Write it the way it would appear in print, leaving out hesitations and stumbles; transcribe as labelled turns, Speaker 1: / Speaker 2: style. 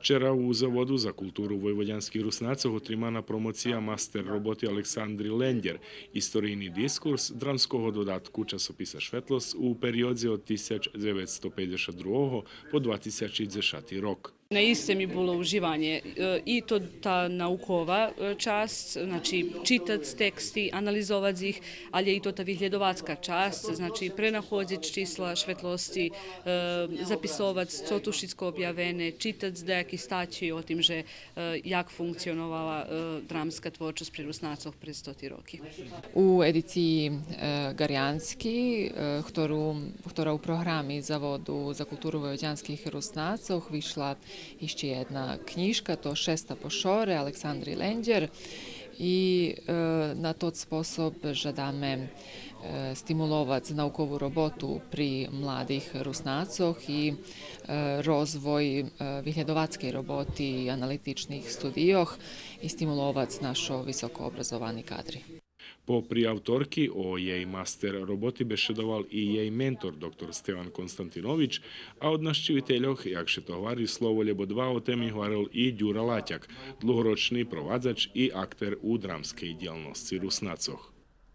Speaker 1: Вчера у Заводу за културу Војвоѓански руснацов отримана промоција мастер работи Александри Лендер, историјни дискурс драмского додатку часописа Шветлос у периоді од 1952 по 2010 rok.
Speaker 2: Наистина ми було уживање и то та наукова част, значи читац тексти, анализовац их, али и то та вигледовацка част, значи пренаходзиць числа Шветлости, записовац цотушицко објавене, читац дејаки стаќи о тим же јак функционовала драмска творчост при руснацов пред 100 роки.
Speaker 3: U ediciji Garjanski, ktorá u programi Zavodu za kulturu vojvođanskih rusnacov vyšla jeszcze jedna knjižka, to Šesta pošore, Aleksandri Lendjer, i na tot sposob žadame stimulovac naukovu robotu pri mladih rusnacoh i rozvoj vyhľadovackej roboti i analitičnih studijoh i stimulovac našo visoko obrazovani kadri.
Speaker 1: По приавторки о јеј мастер работи беседувал и јеј ментор доктор Стеван Константинович, а од нашчивителјох јакше товари Словолјебо 2 о теми говорил и Ѓура Лаќак, длугорочни провадзач и актер у драмскеј дјелности руснацох.